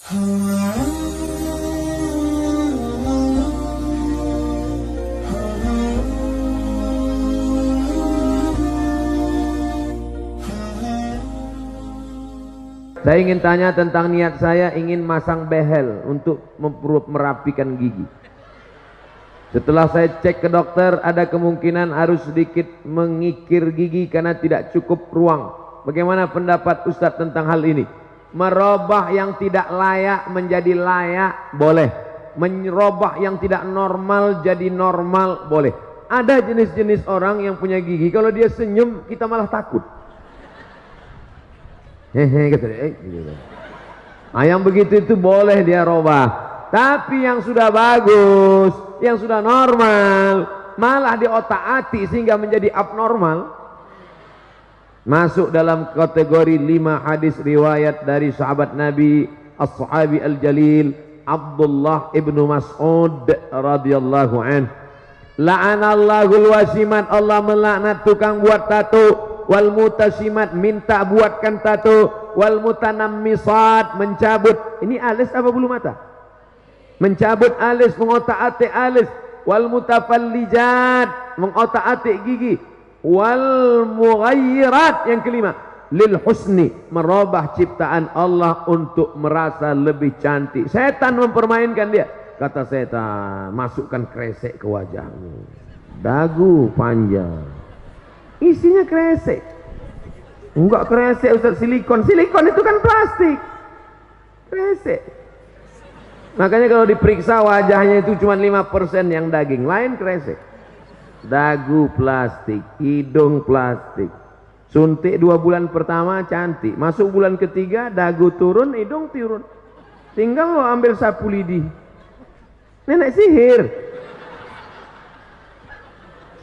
Saya ingin tanya tentang niat saya ingin masang behel untuk merapikan gigi. Setelah saya cek ke dokter, ada kemungkinan harus sedikit mengikir gigi karena tidak cukup ruang. Bagaimana pendapat Ustadz tentang hal ini? Merubah yang tidak layak menjadi layak, boleh. Merubah yang tidak normal jadi normal, boleh. Ada jenis-jenis orang yang punya gigi, kalau dia senyum kita malah takut. Hehe, gitu. Yang begitu itu boleh dia robah. Tapi yang sudah bagus, yang sudah normal, malah diotak-atik sehingga menjadi abnormal, masuk dalam kategori 5 hadis riwayat dari sahabat Nabi as-sahabi al-jalil Abdullah ibnu Mas'ud radhiyallahu anhu. La'anallahul wasimat, Allah melaknat tukang buat tato, wal mutasimat, minta buatkan tato, wal mutanammisat, mencabut, ini alis apa bulu mata? Mencabut alis, mengotak-atik alis, wal mutafallijat, mengotak-atik gigi, wal mughayyirat, yang kelima, lil husni, merubah ciptaan Allah untuk merasa lebih cantik. Setan mempermainkan dia. Kata setan, masukkan kresek ke wajahmu, dagu panjang, isinya kresek. Enggak kresek Ustaz, silikon. Silikon itu kan plastik. Kresek. Makanya kalau diperiksa wajahnya itu cuma 5% yang daging, lain kresek. Dagu plastik, hidung plastik. Suntik 2 bulan pertama cantik, masuk bulan ketiga dagu turun, hidung turun. Tinggal lo ambil sapu lidi. Nenek sihir.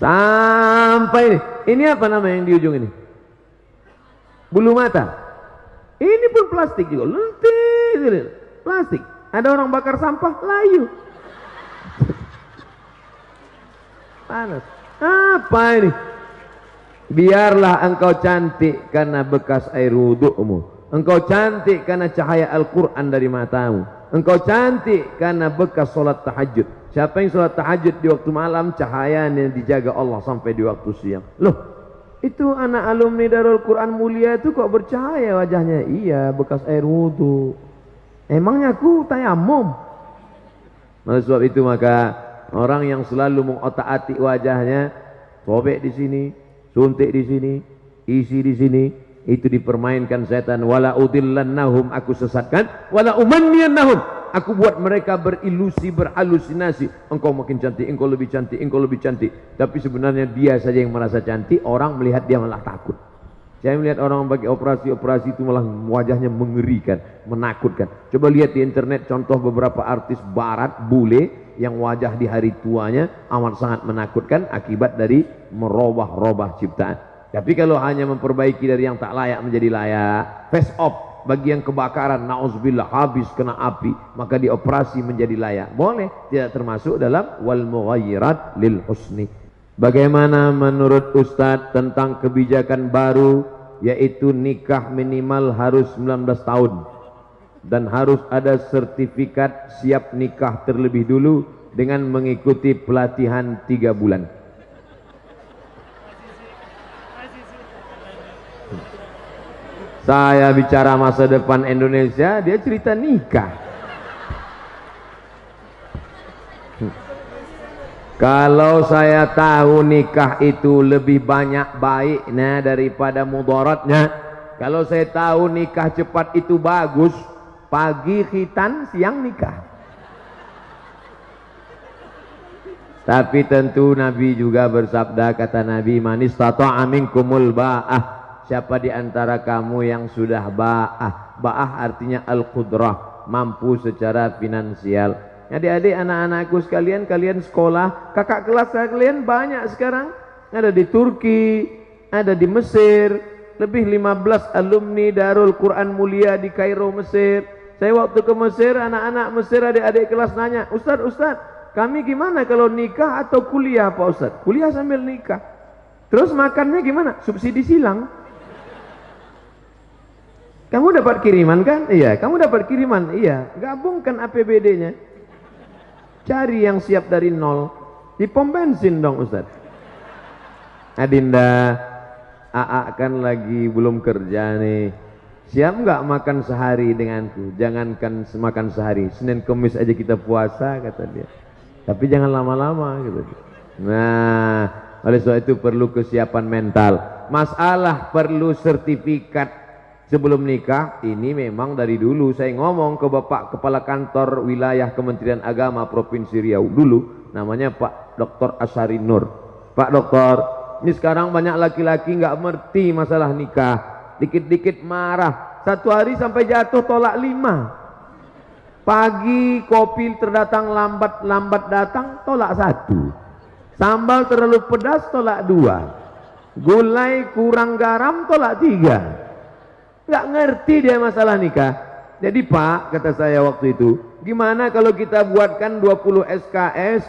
Sampai ini apa nama yang di ujung ini? Bulu mata. Ini pun plastik juga. Lentik, plastik. Ada orang bakar sampah, layu. Panas. Apa ini? Biarlah engkau cantik karena bekas air wudukmu. Engkau cantik karena cahaya Al-Quran dari matamu. Engkau cantik karena bekas solat tahajud. Siapa yang sholat tahajud di waktu malam, cahayanya dijaga Allah sampai di waktu siang. Loh, itu anak alumni Darul Quran Mulia itu kok bercahaya wajahnya? Iya, bekas air wudhu. Emangnya aku tayamum? Oleh sebab itu maka orang yang selalu mengotak-atik wajahnya, sobek di sini, suntik di sini, isi di sini, itu dipermainkan setan. Wala udillannahum, aku sesatkan, wala umanniyannahum, aku buat mereka berilusi, berhalusinasi. Engkau makin cantik, engkau lebih cantik, engkau lebih cantik. Tapi sebenarnya dia saja yang merasa cantik, orang melihat dia malah takut. Saya melihat orang bagi operasi-operasi itu malah wajahnya mengerikan, menakutkan. Coba lihat di internet contoh beberapa artis barat, bule, yang wajah di hari tuanya amat sangat menakutkan akibat dari merubah-rubah ciptaan. Tapi kalau hanya memperbaiki dari yang tak layak menjadi layak, face off, bagi yang kebakaran, na'udzubillah, habis kena api, maka dioperasi menjadi layak, boleh, tidak termasuk dalam wal mughayyirat lil husni. Bagaimana menurut Ustadz tentang kebijakan baru, yaitu nikah minimal harus 19 tahun dan harus ada sertifikat siap nikah terlebih dulu dengan mengikuti pelatihan 3 bulan. Saya bicara masa depan Indonesia, dia cerita nikah. Kalau saya tahu nikah itu lebih banyak baiknya daripada mudaratnya, kalau saya tahu nikah cepat itu bagus, pagi khitan, siang nikah. Tapi tentu Nabi juga bersabda, kata Nabi, man istata'a minkumul ba'ah, siapa di antara kamu yang sudah ba'ah. Ba'ah artinya al-qudrah, mampu secara finansial. Adik-adik, anak-anakku sekalian, kalian sekolah, kakak kelas kalian banyak sekarang. Ada di Turki, ada di Mesir, lebih 15 alumni Darul Quran Mulia di Kairo, Mesir. Saya waktu ke Mesir, anak-anak Mesir, adik-adik kelas nanya, Ustadz, kami gimana kalau nikah atau kuliah Pak Ustadz? Kuliah sambil nikah. Terus makannya gimana? Subsidi silang. Kamu dapat kiriman kan? Iya. Kamu dapat kiriman? Iya. Gabungkan APBD-nya. Cari yang siap dari nol. Di pom bensin dong Ustaz. Adinda, AA kan lagi belum kerja nih. Siap nggak makan sehari denganku? Jangankan makan sehari, Senin Kemis aja kita puasa kata dia. Tapi jangan lama-lama gitu. Nah, oleh sebab itu perlu kesiapan mental. Masalah perlu sertifikat sebelum nikah, ini memang dari dulu saya ngomong ke Bapak Kepala Kantor Wilayah Kementerian Agama Provinsi Riau dulu, namanya Pak Dr. Asyari Nur. Pak Dokter, ini sekarang banyak laki-laki nggak ngerti masalah nikah, dikit-dikit marah, satu hari sampai jatuh tolak 5. Pagi kopi terdatang lambat datang tolak 1, sambal terlalu pedas tolak 2, gulai kurang garam tolak 3. Nggak ngerti dia masalah nikah. Jadi Pak, kata saya waktu itu, gimana kalau kita buatkan 20 SKS,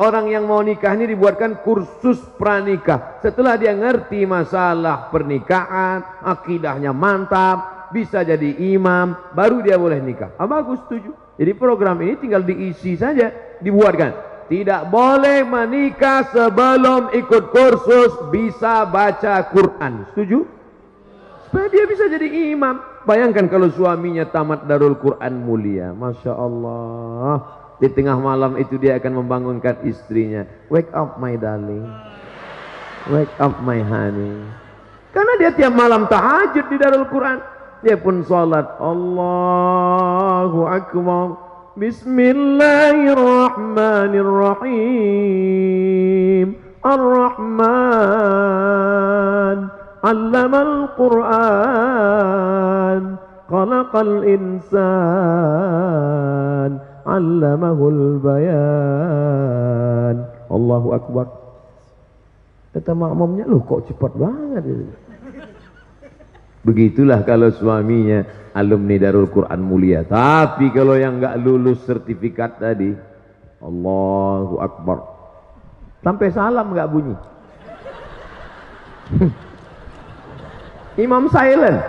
orang yang mau nikah ini dibuatkan kursus pranikah. Setelah dia ngerti masalah pernikahan, akidahnya mantap, bisa jadi imam, baru dia boleh nikah. Bagus, setuju. Jadi program ini tinggal diisi saja, dibuatkan. Tidak boleh menikah sebelum ikut kursus bisa baca Quran. Setuju? Supaya dia bisa jadi imam. Bayangkan kalau suaminya tamat Darul Quran mulia, Masya Allah. Di tengah malam itu dia akan membangunkan istrinya. Wake up my darling, wake up my honey. Karena dia tiap malam tahajud di Darul Quran. Dia pun salat, Allahu Akbar, Bismillahirrahmanirrahim, Ar-Rahman Allamal Quran, Khalaqal Insan, Allamahul Bayan. Allahu Akbar. Kata makmumnya, loh kok cepat banget itu. Begitulah kalau suaminya alumni Darul Quran mulia. Tapi kalau yang nggak lulus sertifikat tadi, Allahu Akbar, sampai salam nggak bunyi. Imam silent.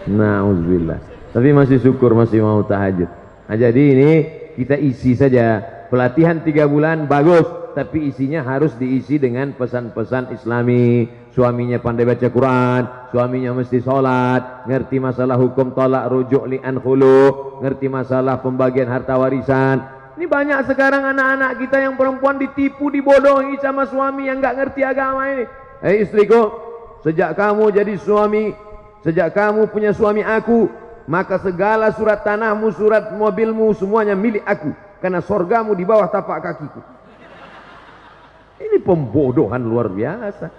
Na'udzubillah. Tapi masih syukur masih mau tahajud. Nah, jadi ini kita isi saja. Pelatihan 3 bulan bagus, tapi isinya harus diisi dengan pesan-pesan Islami. Suaminya pandai baca Quran, suaminya mesti sholat, ngerti masalah hukum tolak rujuk li'an khulu, ngerti masalah pembagian harta warisan. Ini banyak sekarang anak-anak kita yang perempuan ditipu, dibodohi sama suami yang nggak ngerti agama ini. Hei istriku, sejak kamu jadi suami, sejak kamu punya suami aku, maka segala surat tanahmu, surat mobilmu, semuanya milik aku. Karena sorgamu di bawah tapak kakiku. Ini pembodohan luar biasa.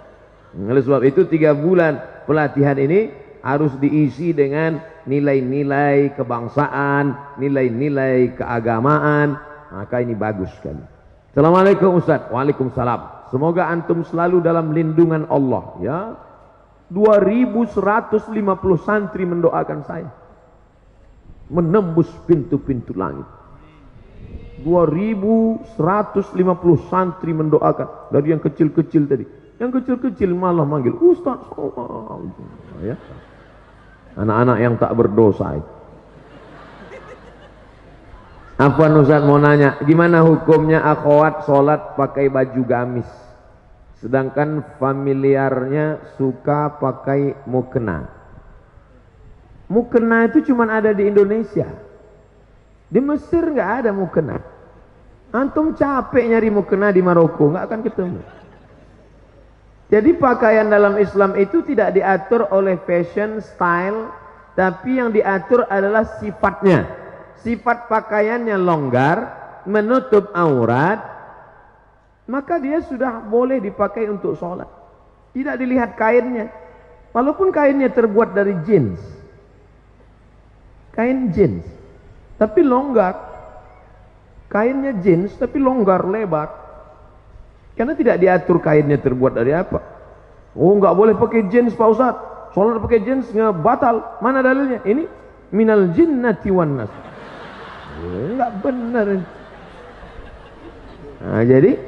Oleh sebab itu 3 bulan pelatihan ini harus diisi dengan nilai-nilai kebangsaan, nilai-nilai keagamaan. Maka ini bagus sekali. Assalamualaikum Ustaz. Waalaikumsalam. Semoga antum selalu dalam lindungan Allah ya. 2150 santri mendoakan saya menembus pintu-pintu langit. 2150 santri mendoakan. Dari yang kecil-kecil tadi, yang kecil-kecil malah manggil Ustaz. Ya. Anak-anak yang tak berdosa itu. Afwan Ustaz mau nanya, gimana hukumnya akhwat sholat pakai baju gamis, sedangkan familiarnya suka pakai mukena? Mukena itu cuma ada di Indonesia. Di Mesir nggak ada mukena. Antum capek nyari mukena di Maroko, nggak akan ketemu. Jadi pakaian dalam Islam itu tidak diatur oleh fashion style, tapi yang diatur adalah sifatnya. Sifat pakaiannya longgar, menutup aurat, maka dia sudah boleh dipakai untuk sholat. Tidak dilihat kainnya, walaupun kainnya terbuat dari jeans, kain jeans, tapi longgar. Kainnya jeans tapi longgar, lebar. Karena tidak diatur kainnya terbuat dari apa. Oh, nggak boleh pakai jeans Pak Ustaz. Sholat pakai jeans nggak batal. Mana dalilnya? Ini minal jinnati wan nas. Nggak benar. Nah, jadi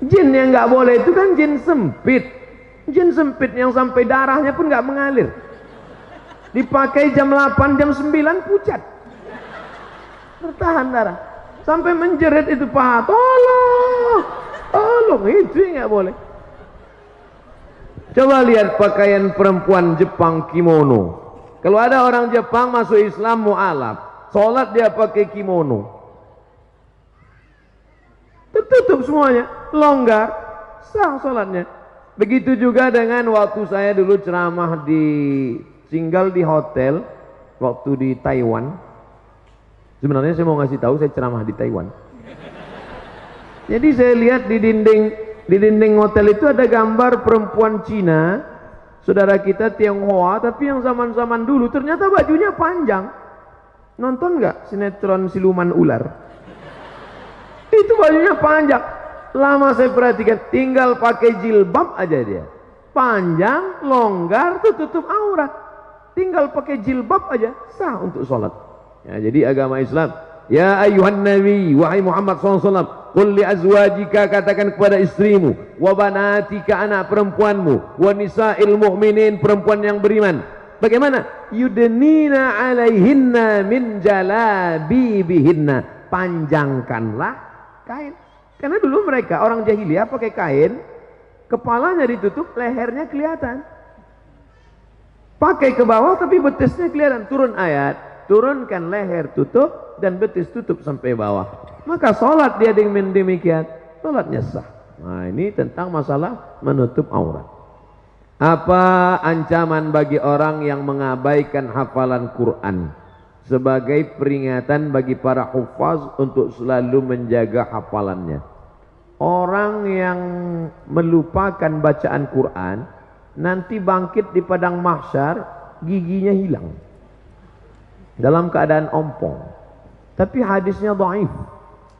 jin yang nggak boleh itu kan jin sempit. Jin sempit yang sampai darahnya pun nggak mengalir. Dipakai jam 8, jam 9 pucat. Bertahan darah. Sampai menjerit itu paha. Tolong. Tolong. Itu nggak boleh. Coba lihat pakaian perempuan Jepang kimono. Kalau ada orang Jepang masuk Islam mu'alaf, sholat dia pakai kimono. Tertutup semuanya, longgar, sah sholatnya. Begitu juga dengan waktu saya dulu ceramah tinggal di hotel waktu di Taiwan. Sebenarnya saya mau ngasih tahu saya ceramah di Taiwan. Jadi saya lihat di dinding hotel itu ada gambar perempuan Cina, saudara kita Tionghoa, tapi yang zaman-zaman dulu ternyata bajunya panjang. Nonton nggak sinetron Siluman Ular? Itu bajunya panjang. Lama saya perhatikan, tinggal pakai jilbab aja dia. Panjang, longgar, tutup aurat. Tinggal pakai jilbab aja, sah untuk sholat. Ya, jadi agama Islam. Ya ayuhan nabi, wahai Muhammad SAW, qul li azwajika, katakan kepada istrimu, wa banatika, anak perempuanmu, wa nisa'il mu'minin, perempuan yang beriman. Bagaimana? Yudnina alaihinna min jalabibihinna. Panjangkanlah kain. Karena dulu mereka orang jahiliyah pakai kain, kepalanya ditutup, lehernya kelihatan. Pakai ke bawah tapi betisnya kelihatan. Turun ayat, turunkan leher tutup dan betis tutup sampai bawah. Maka sholat dia dengan demikian, sholatnya sah. Nah, ini tentang masalah menutup aurat. Apa ancaman bagi orang yang mengabaikan hafalan Quran? Sebagai peringatan bagi para hufaz untuk selalu menjaga hafalannya. Orang yang melupakan bacaan Quran nanti bangkit di padang mahsyar giginya hilang dalam keadaan ompong. Tapi hadisnya dhaif,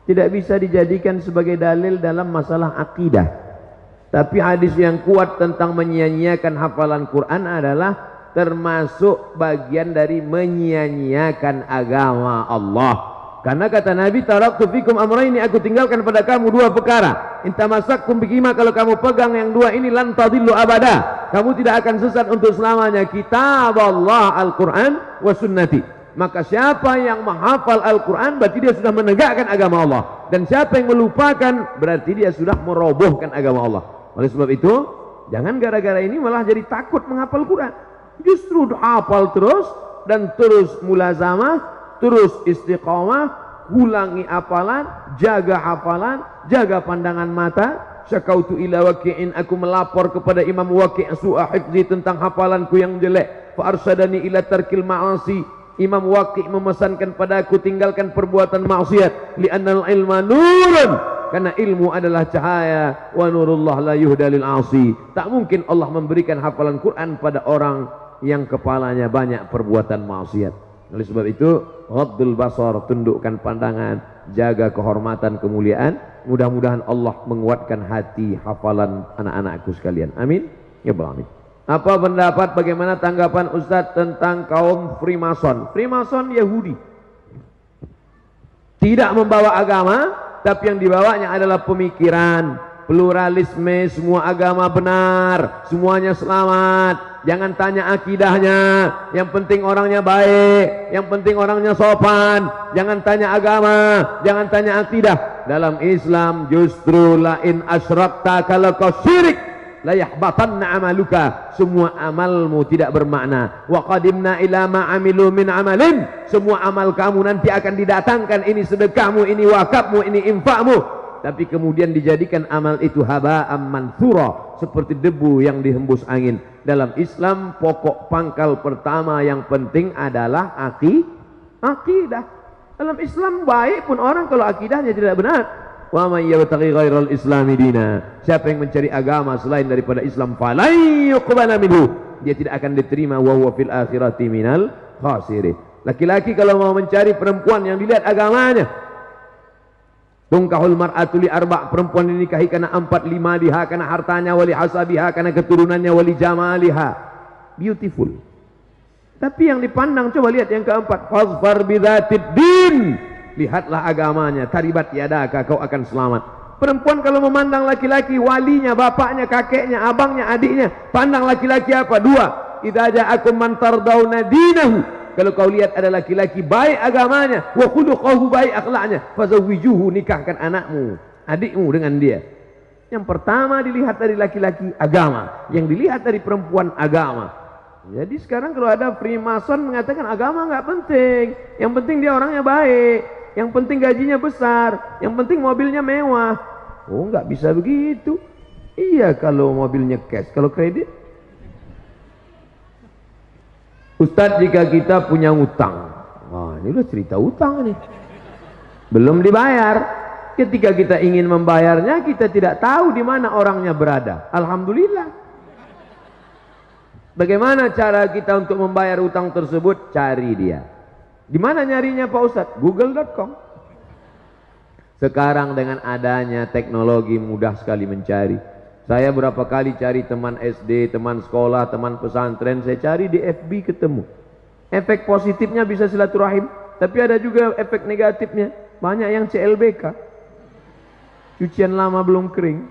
tidak bisa dijadikan sebagai dalil dalam masalah akidah. Tapi hadis yang kuat tentang menyia-nyiakan hafalan Quran adalah termasuk bagian dari menyia-nyiakan agama Allah. Karena kata Nabi, taraktu fikum amrayni, aku tinggalkan pada kamu dua perkara. Intamassakum bihima, kalau kamu pegang yang dua ini lan tadillu abada, kamu tidak akan sesat untuk selamanya. Kitab Allah Al-Quran wa sunnati. Maka siapa yang menghafal Al-Quran berarti dia sudah menegakkan agama Allah, dan siapa yang melupakan berarti dia sudah merobohkan agama Allah. Oleh sebab itu, jangan gara-gara ini malah jadi takut menghafal Quran. Justru hafal terus dan terus mulazamah, terus istiqamah, ulangi hafalan, jaga hafalan, jaga pandangan mata. Syakautu ila Waqi'in, aku melapor kepada Imam Waqi' su'a hifzi, tentang hafalanku yang jelek. Fa arsyadani ila tarkil ma'asi, Imam Waqi' memesankan padaku tinggalkan perbuatan maksiat. Li'annal ilma nurun, karena ilmu adalah cahaya. Wa nurullah la yuhda lil 'asi. Tak mungkin Allah memberikan hafalan Quran pada orang yang kepalanya banyak perbuatan maksiat. Oleh sebab itu, ghaddul basar, tundukkan pandangan, jaga kehormatan, kemuliaan. Mudah-mudahan Allah menguatkan hati hafalan anak-anakku sekalian. Amin ya rabbal alamin. Apa pendapat, bagaimana tanggapan Ustadz tentang kaum Freemason? Freemason Yahudi, tidak membawa agama, tapi yang dibawanya adalah pemikiran pluralisme, semua agama benar, semuanya selamat. Jangan tanya akidahnya, yang penting orangnya baik, yang penting orangnya sopan. Jangan tanya agama, jangan tanya akidah. Dalam Islam justru lain asyrakta, kalau kau syirik, la yahbatanna amaluka, semua amalmu tidak bermakna. Wa qadimna ila ma amilu min amalin, semua amal kamu nanti akan didatangkan, ini sedekahmu, ini wakafmu, ini infakmu, tapi kemudian dijadikan amal itu haba'am mansura, seperti debu yang dihembus angin. Dalam Islam pokok pangkal pertama yang penting adalah akidah. Dalam Islam baik pun orang kalau akidahnya tidak benar. Wa may yabtaghi ghairal islami dina, siapa yang mencari agama selain daripada Islam, falan yuqbala minhu, dia tidak akan diterima, wa huwa fil akhirati minal khasirin. Laki-laki kalau mau mencari perempuan yang dilihat agamanya, tungkahul mar'atu li arba', perempuan dinikahi karena 4, 5 liha, karena hartanya, wali hasabiha, karena keturunannya, wali jamaliha, beautiful. Tapi yang dipandang, coba lihat yang keempat, fazfar bidzatid din, lihatlah agamanya, taribat yadaka, kau akan selamat. Perempuan kalau memandang laki-laki, walinya, bapaknya, kakeknya, abangnya, adiknya, pandang laki-laki apa? 2, idza ja'akum man tardawna dinahu, kalau kau lihat ada laki-laki baik agamanya, wa khuluquhu baik akhlaknya, fazawwijuhu, nikahkan anakmu, adikmu dengan dia. Yang pertama dilihat dari laki-laki agama, yang dilihat dari perempuan agama. Jadi sekarang kalau ada Freemason mengatakan agama nggak penting, yang penting dia orangnya baik, yang penting gajinya besar, yang penting mobilnya mewah. Oh, nggak bisa begitu. Iya kalau mobilnya cash, kalau kredit. Ustadz, jika kita punya utang, wah ini udah cerita utang nih, belum dibayar. Ketika kita ingin membayarnya, kita tidak tahu di mana orangnya berada. Alhamdulillah. Bagaimana cara kita untuk membayar utang tersebut? Cari dia. Di mana nyarinya Pak Ustadz? Google.com. Sekarang dengan adanya teknologi mudah sekali mencari. Saya berapa kali cari teman SD, teman sekolah, teman pesantren, saya cari di FB ketemu. Efek positifnya bisa silaturahim, tapi ada juga efek negatifnya. Banyak yang CLBK. Cucian lama belum kering.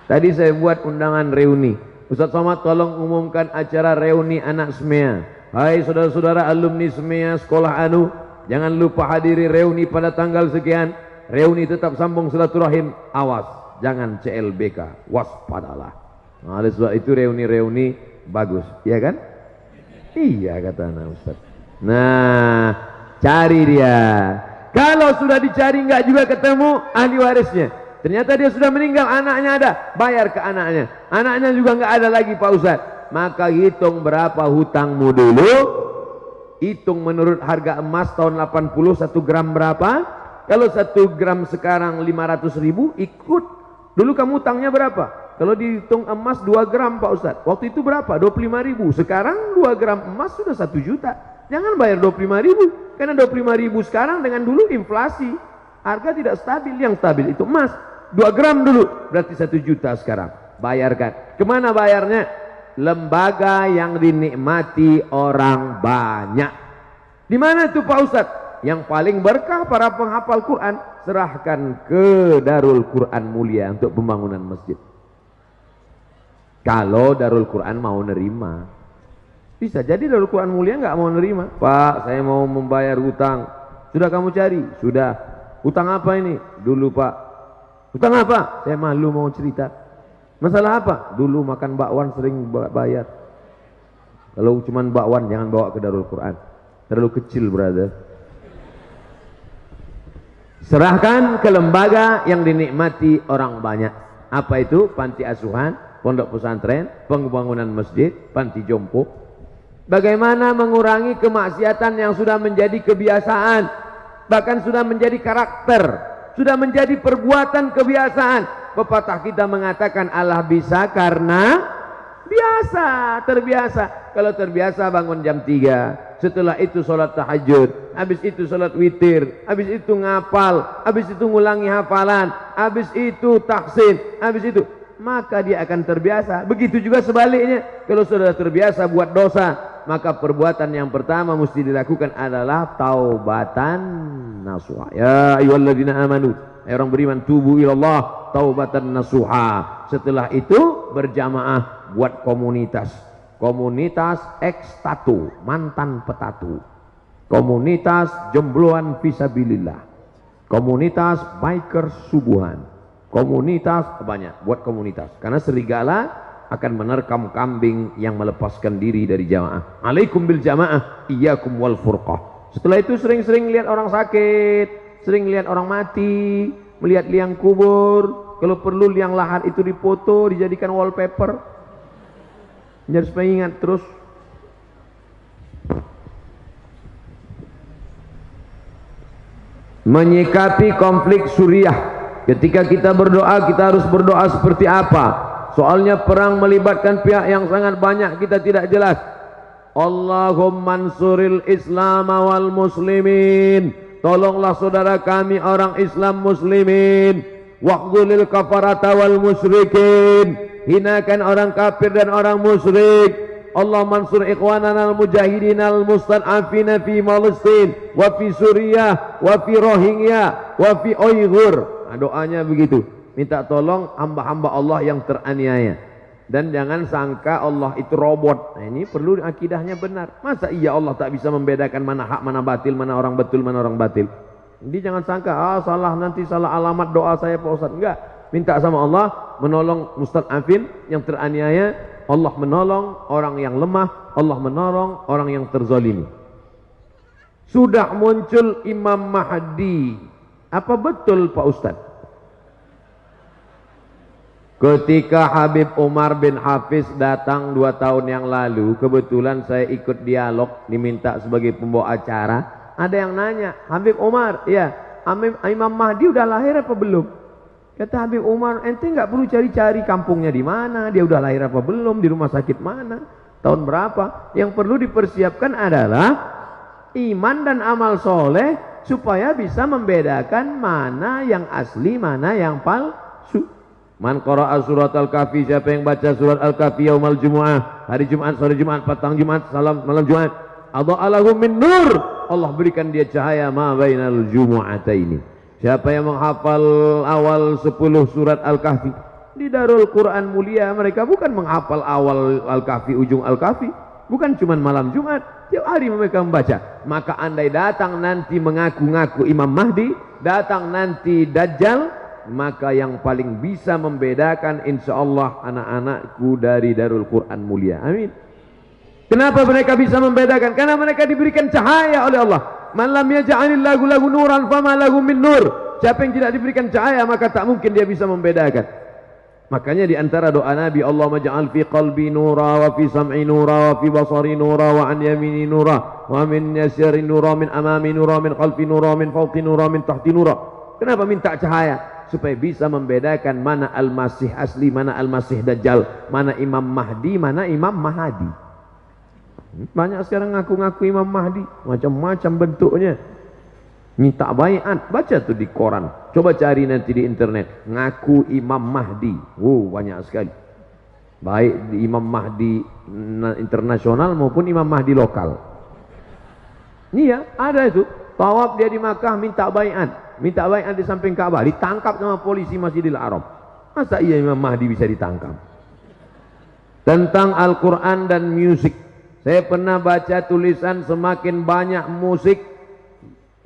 Tadi saya buat undangan reuni. Ustaz Somad tolong umumkan acara reuni anak SMEA. Hai saudara-saudara alumni SMEA sekolah anu, jangan lupa hadiri reuni pada tanggal sekian. Reuni tetap sambung silaturahim. Awas, jangan CLBK, waspadalah. Nah, oleh sebab itu reuni-reuni bagus, ya kan? Iya kata anak Ustaz. Nah, cari dia. Kalau sudah dicari nggak juga ketemu ahli warisnya, ternyata dia sudah meninggal, anaknya ada, bayar ke anaknya. Anaknya juga nggak ada lagi Pak Ustadz. Maka hitung berapa hutangmu dulu, hitung menurut harga emas tahun 80 1 gram berapa. Kalau 1 gram sekarang 500.000, ikut. Dulu kamu hutangnya berapa? Kalau dihitung emas 2 gram Pak Ustadz, waktu itu berapa? 25.000. Sekarang 2 gram emas sudah 1 juta. Jangan bayar 25.000, karena 25.000 sekarang dengan dulu inflasi, harga tidak stabil. Yang stabil itu emas. 2 gram dulu berarti 1 juta sekarang. Bayarkan. Kemana bayarnya? Lembaga yang dinikmati orang banyak. Di mana itu Pak Ustadz? Yang paling berkah para penghafal Quran, serahkan ke Darul Quran Mulia untuk pembangunan masjid. Kalau Darul Quran mau nerima. Bisa jadi Darul Quran Mulia nggak mau nerima. Pak, saya mau membayar hutang. Sudah kamu cari? Sudah. Hutang apa ini? Dulu Pak. Hutang apa? Saya malu mau cerita. Masalah apa? Dulu makan bakwan sering bayar. Kalau cuman bakwan jangan bawa ke Darul Quran. Terlalu kecil, brother. Serahkan ke lembaga yang dinikmati orang banyak. Apa itu? Panti asuhan, pondok pesantren, pembangunan masjid, panti jompo. Bagaimana mengurangi kemaksiatan yang sudah menjadi kebiasaan, bahkan sudah menjadi karakter, sudah menjadi perbuatan kebiasaan. Pepatah kita mengatakan Allah bisa karena biasa, terbiasa. Kalau terbiasa bangun jam 3, setelah itu sholat tahajud, habis itu sholat witir, habis itu ngapal, habis itu ngulangi hafalan, habis itu tahsin, habis itu, maka dia akan terbiasa. Begitu juga sebaliknya, kalau sudah terbiasa buat dosa, maka perbuatan yang pertama mesti dilakukan adalah taubatan nasuha. Ya ayyuhalladzina amanu, orang beriman, tubu ilallah taubatan nasuha. Setelah itu berjamaah buat komunitas. Komunitas ex-tatu, mantan petatu. Komunitas jombloan fisabilillah. Komunitas biker subuhan. Komunitas banyak, buat komunitas. Karena serigala akan menerkam kambing yang melepaskan diri dari jamaah. Alaikum bil jamaah, iyyakum wal furqah. Setelah itu sering-sering lihat orang sakit, sering lihat orang mati, melihat liang kubur. Kalau perlu liang lahat itu dipoto, dijadikan wallpaper. Jadi supaya ingat terus. Menyikapi konflik Suriah. Ketika kita berdoa, kita harus berdoa seperti apa? Soalnya perang melibatkan pihak yang sangat banyak, kita tidak jelas. Allahumma ansuril Islam wal muslimin. Tolonglah saudara kami orang Islam muslimin. Waqdhulil kafarata wal musyrikin. Hinakan orang kafir dan orang musyrik. Allah mansur ikhwanana al-mujahidin al-mustad'afina fi Palestin wa fi Suriah wa fi Rohingya wa fi Uyghur. Nah, doanya begitu. Minta tolong hamba-hamba Allah yang teraniaya. Dan jangan sangka Allah itu robot. Nah, ini perlu akidahnya benar. Masa iya Allah tak bisa membedakan mana hak, mana batil, mana orang betul, mana orang batil. Jadi jangan sangka, salah, nanti salah alamat doa saya Pak Ustaz. Enggak. Minta sama Allah menolong mustad'afin yang teraniaya. Allah menolong orang yang lemah. Allah menolong orang yang terzalimi. Sudah muncul Imam Mahdi. Apa betul Pak Ustaz? Ketika Habib Umar bin Hafiz datang 2 tahun yang lalu, kebetulan saya ikut dialog, diminta sebagai pembawa acara. Ada yang nanya, Habib Umar, ya, Imam Mahdi udah lahir apa belum? Kata Habib Umar, ente nggak perlu cari-cari kampungnya di mana, dia udah lahir apa belum, di rumah sakit mana, tahun berapa. Yang perlu dipersiapkan adalah iman dan amal soleh supaya bisa membedakan mana yang asli, mana yang palsu. Man qara'a surat Al-Kahfi, siapa yang baca surat Al-Kahfi yaumal Jumu'ah, hari Jumat, sore Jumat, petang Jumat, malam Jumat, adha'alahu min nur, Allah berikan dia cahaya ma bainal jumu'ataini. Siapa yang menghafal awal 10 surat Al-Kahfi di Darul Quran mulia, mereka bukan menghafal awal Al-Kahfi, ujung Al-Kahfi, bukan cuma malam Jumat, tiap hari mereka membaca. Maka andai datang nanti mengaku-ngaku Imam Mahdi, datang nanti Dajjal, maka yang paling bisa membedakan insyaallah anak-anakku dari Darul Quran mulia. Amin. Kenapa mereka bisa membedakan? Karena mereka diberikan cahaya oleh Allah. Man lam yaj'alillahu lahu nuran fama lahu min nur. Siapa yang tidak diberikan cahaya maka tak mungkin dia bisa membedakan. Makanya di antara doa Nabi, Allahumma ja'al fi qalbi nura wa fi sam'i nura wa fi basari nura wa an yamini nura wa min yasari nura min amami nura min khalfi nura min fawqi nura min tahti nura. Kenapa minta cahaya? Supaya bisa membedakan mana Al-Masih asli, mana Al-Masih Dajjal, mana Imam Mahdi, mana Imam Mahadi. Banyak sekarang ngaku-ngaku Imam Mahdi, macam-macam bentuknya. Minta baiat, baca tuh di koran. Coba cari nanti di internet, ngaku Imam Mahdi. Banyak sekali. Baik di Imam Mahdi internasional maupun Imam Mahdi lokal. Iya, ada itu. Tawaf dia di Makkah minta baiat. Minta baiat di samping Ka'bah, ditangkap sama polisi Masjidil Haram. Masa iya Imam Mahdi bisa ditangkap? Tentang Al-Quran dan musik, saya pernah baca tulisan semakin banyak musik,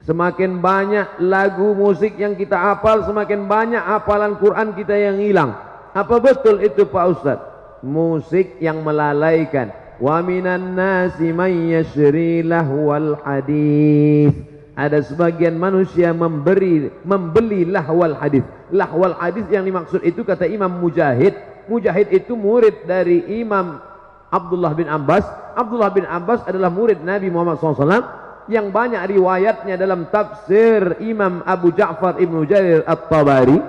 semakin banyak lagu musik yang kita hafal, semakin banyak hafalan Quran kita yang hilang. Apa betul itu Pak Ustadz? Musik yang melalaikan. Wa minan nasi man yashri lahwal hadis. Ada sebagian manusia membeli lahwal hadis. Lahwal hadis yang dimaksud itu kata Imam Mujahid. Mujahid itu murid dari Imam Abdullah bin Abbas. Abdullah bin Abbas adalah murid Nabi Muhammad SAW yang banyak riwayatnya dalam tafsir Imam Abu Ja'far Ibnu Jarir At-Tabari.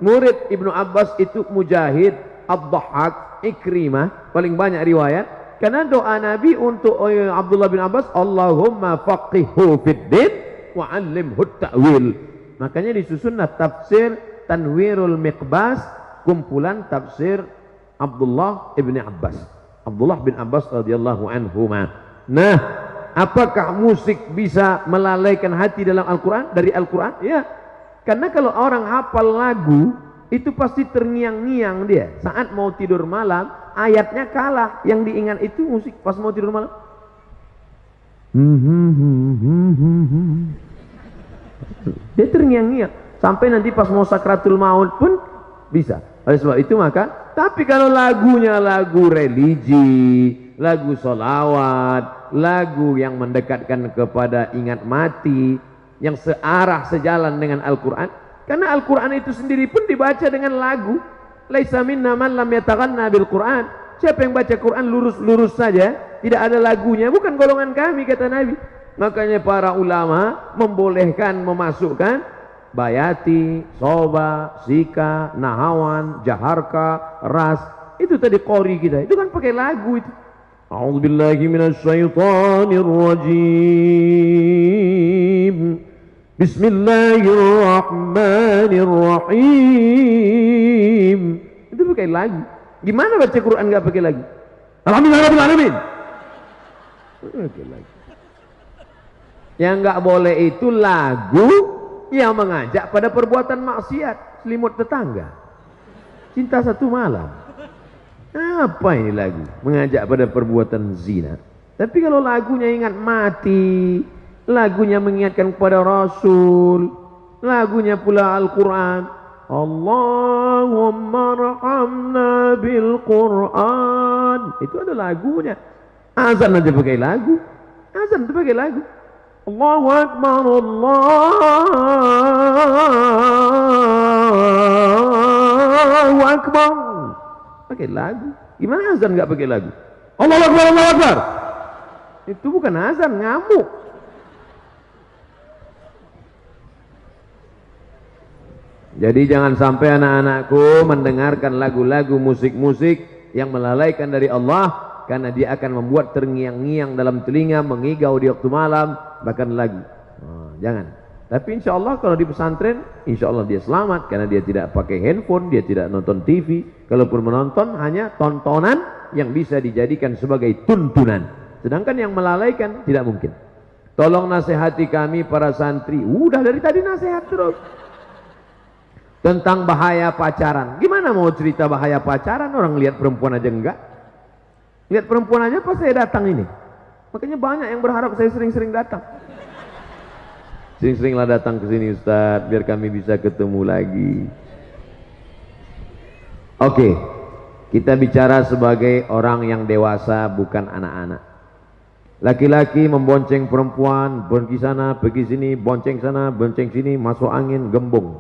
Murid Ibnu Abbas itu Mujahid, Ad-Dhahhak, Ikrimah, paling banyak riwayat. Karena doa Nabi untuk Abdullah bin Abbas, Allahumma faqihhu fid din wa 'allimhu ta'wil. Makanya disusunlah tafsir Tanwirul Miqbas, kumpulan tafsir Abdullah ibn Abbas. Abdullah bin Abbas radhiyallahu anhuma. Nah, apakah musik bisa melalaikan hati dalam Al-Quran? Dari Al-Quran? Ya. Karena kalau orang hafal lagu, itu pasti terngiang-ngiang dia. Saat mau tidur malam, ayatnya kalah. Yang diingat itu musik pas mau tidur malam. Dia terngiang-ngiang. Sampai nanti pas mau sakratul maut pun bisa. Oleh sebab itu maka, tapi kalau lagunya lagu religi, lagu solawat, lagu yang mendekatkan kepada ingat mati, yang searah sejalan dengan Al-Quran, karena Al-Quran itu sendiri pun dibaca dengan lagu. Laisa minna man lam yataghanna bil Quran. Siapa yang baca Quran lurus-lurus saja, tidak ada lagunya, bukan golongan kami, kata Nabi. Makanya para ulama membolehkan memasukkan bayati, soba, sika, nahawan, jaharka, ras. Itu tadi qori kita, itu kan pakai lagu itu. A'udzubillahi minasyaitonir rajim. Bismillahirrahmanirrahim. Itu pakai lagu. Gimana baca Quran nggak pakai lagu? Alhamdulillahirabbil alamin. Pakai lagu. Yang nggak boleh itu lagu yang mengajak pada perbuatan maksiat, selimut tetangga, cinta satu malam. Apa ini lagu? Mengajak pada perbuatan zina. Tapi kalau lagunya ingat mati, lagunya mengingatkan kepada Rasul, lagunya pula Al-Quran, Allahumma rahamna bil Quran, itu ada lagunya. Azan aja pakai lagu, azan itu pakai lagu. Allahu Akbar, Allahu Akbar, pakai lagu. Gimana azan nggak pakai lagu? Allahu Akbar, Allahu Akbar. Itu bukan azan, ngamuk. Jadi jangan sampai anak-anakku mendengarkan lagu-lagu musik-musik yang melalaikan dari Allah, karena dia akan membuat terngiang-ngiang dalam telinga, mengigau di waktu malam, bahkan lagu. Jangan. Tapi insya Allah kalau di pesantren, insya Allah dia selamat, karena dia tidak pakai handphone, dia tidak nonton TV. Kalaupun menonton, hanya tontonan yang bisa dijadikan sebagai tuntunan. Sedangkan yang melalaikan tidak mungkin. Tolong nasihati kami para santri. Udah dari tadi nasihat terus. Tentang bahaya pacaran. Gimana mau cerita bahaya pacaran? Orang lihat perempuan aja enggak. Lihat perempuan aja pas saya datang ini. Makanya banyak yang berharap saya sering-sering datang. Sering-seringlah datang ke sini Ustaz, biar kami bisa ketemu lagi. Oke, kita bicara sebagai orang yang dewasa, bukan anak-anak. Laki-laki membonceng perempuan, pergi sana, pergi sini, bonceng sana, bonceng sini, masuk angin, gembung.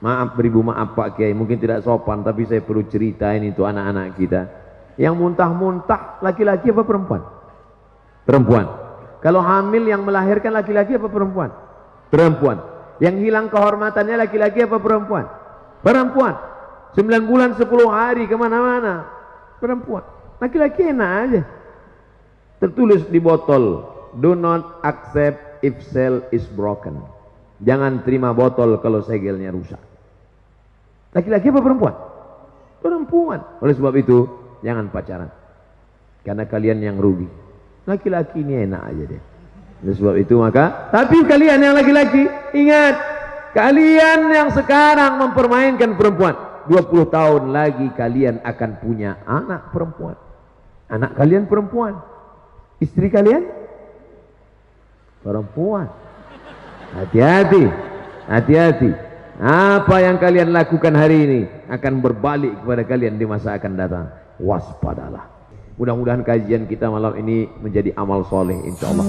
Maaf beribu maaf Pak Kiai, mungkin tidak sopan, tapi saya perlu ceritain itu anak-anak kita. Yang muntah-muntah laki-laki apa perempuan? Perempuan. Kalau hamil yang melahirkan laki-laki apa perempuan? Perempuan. Yang hilang kehormatannya laki-laki apa perempuan? Perempuan. 9 bulan 10 hari kemana-mana, perempuan. Laki-laki enak aja. Tertulis di botol, do not accept if cell is broken. Jangan terima botol kalau segelnya rusak. Laki-laki apa perempuan? Perempuan. Oleh sebab itu, jangan pacaran. Karena kalian yang rugi. Laki-laki ini enak aja deh. Oleh sebab itu maka, tapi kalian yang laki-laki, ingat, kalian yang sekarang mempermainkan perempuan, 20 tahun lagi kalian akan punya anak perempuan. Anak kalian perempuan. Istri kalian perempuan. Hati-hati, hati-hati. Apa yang kalian lakukan hari ini akan berbalik kepada kalian di masa akan datang. Waspadalah. Mudah-mudahan kajian kita malam ini menjadi amal soleh, insya Allah.